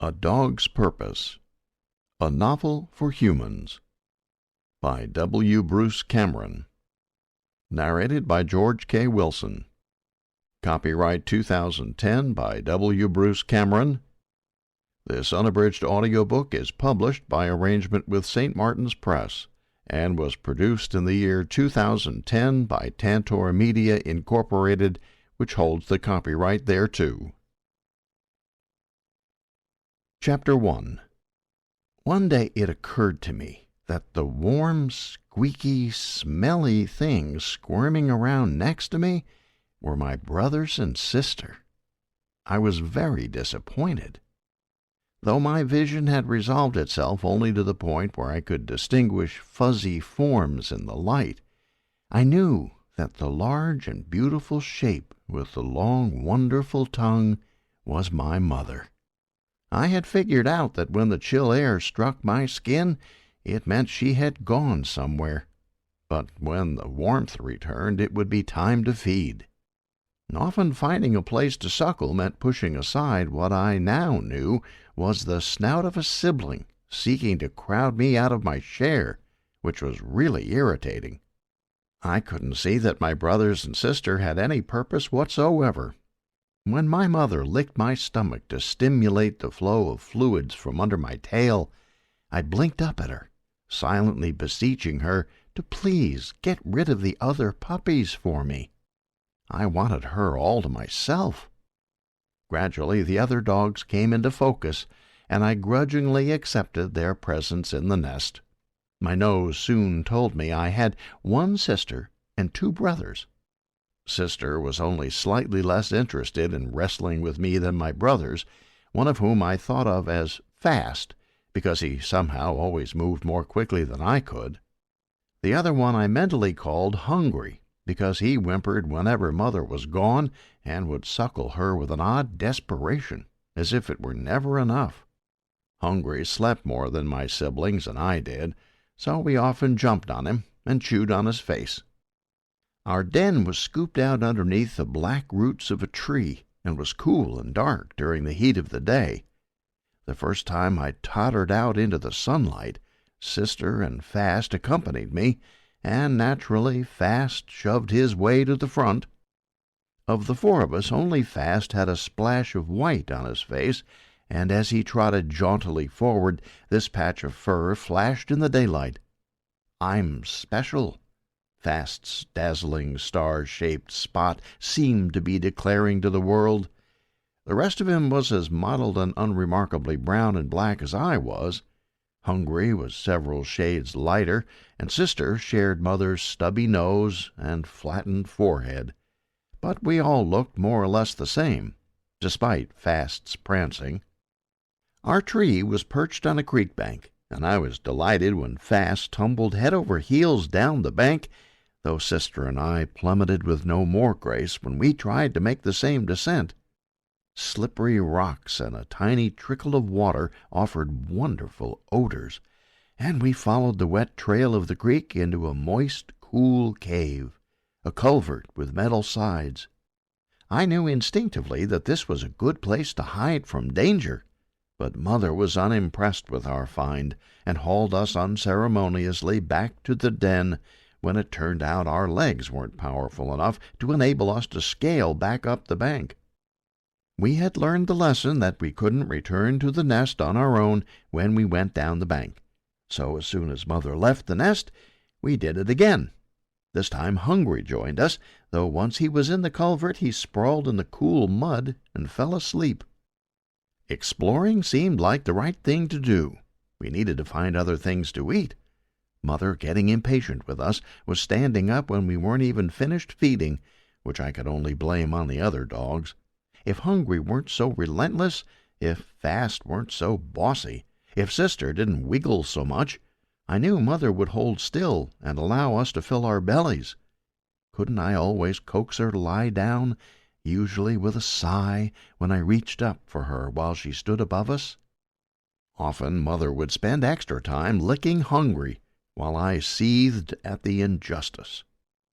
A Dog's Purpose, a Novel for Humans, by W. Bruce Cameron. Narrated by George K. Wilson. Copyright 2010 by W. Bruce Cameron. This unabridged audiobook is published by arrangement with St. Martin's Press and was produced in the year 2010 by Tantor Media, Incorporated, which holds the copyright thereto. Chapter 1. One day it occurred to me that the warm, squeaky, smelly things squirming around next to me were my brothers and sister. I was very disappointed. Though my vision had resolved itself only to the point where I could distinguish fuzzy forms in the light, I knew that the large and beautiful shape with the long, wonderful tongue was my mother. I had figured out that when the chill air struck my skin, it meant she had gone somewhere. But when the warmth returned, it would be time to feed. Often finding a place to suckle meant pushing aside what I now knew was the snout of a sibling seeking to crowd me out of my share, which was really irritating. I couldn't see that my brothers and sister had any purpose whatsoever. When my mother licked my stomach to stimulate the flow of fluids from under my tail, I blinked up at her, silently beseeching her to please get rid of the other puppies for me. I wanted her all to myself. Gradually the other dogs came into focus, and I grudgingly accepted their presence in the nest. My nose soon told me I had one sister and two brothers. Sister was only slightly less interested in wrestling with me than my brothers, one of whom I thought of as fast, because he somehow always moved more quickly than I could. The other one I mentally called Hungry, because he whimpered whenever mother was gone and would suckle her with an odd desperation, as if it were never enough. Hungry slept more than my siblings and I did, so we often jumped on him and chewed on his face. Our den was scooped out underneath the black roots of a tree and was cool and dark during the heat of the day. The first time I tottered out into the sunlight, Sister and Fast accompanied me, and naturally Fast shoved his way to the front. Of the four of us, only Fast had a splash of white on his face, and as he trotted jauntily forward, this patch of fur flashed in the daylight. "I'm special," Fast's dazzling star-shaped spot seemed to be declaring to the world. The rest of him was as mottled and unremarkably brown and black as I was. Hungry was several shades lighter, and Sister shared Mother's stubby nose and flattened forehead. But we all looked more or less the same, despite Fast's prancing. Our tree was perched on a creek bank, and I was delighted when Fast tumbled head over heels down the bank, though Sister and I plummeted with no more grace when we tried to make the same descent. Slippery rocks and a tiny trickle of water offered wonderful odors, and we followed the wet trail of the creek into a moist, cool cave, a culvert with metal sides. I knew instinctively that this was a good place to hide from danger, but Mother was unimpressed with our find and hauled us unceremoniously back to the den when it turned out our legs weren't powerful enough to enable us to scale back up the bank. We had learned the lesson that we couldn't return to the nest on our own when we went down the bank, so as soon as Mother left the nest, we did it again. This time Hungry joined us, though once he was in the culvert he sprawled in the cool mud and fell asleep. Exploring seemed like the right thing to do. We needed to find other things to eat. Mother, getting impatient with us, was standing up when we weren't even finished feeding, which I could only blame on the other dogs. If Hungry weren't so relentless, if Fast weren't so bossy, if Sister didn't wiggle so much, I knew Mother would hold still and allow us to fill our bellies. Couldn't I always coax her to lie down, usually with a sigh, when I reached up for her while she stood above us? Often Mother would spend extra time licking Hungry, while I seethed at the injustice.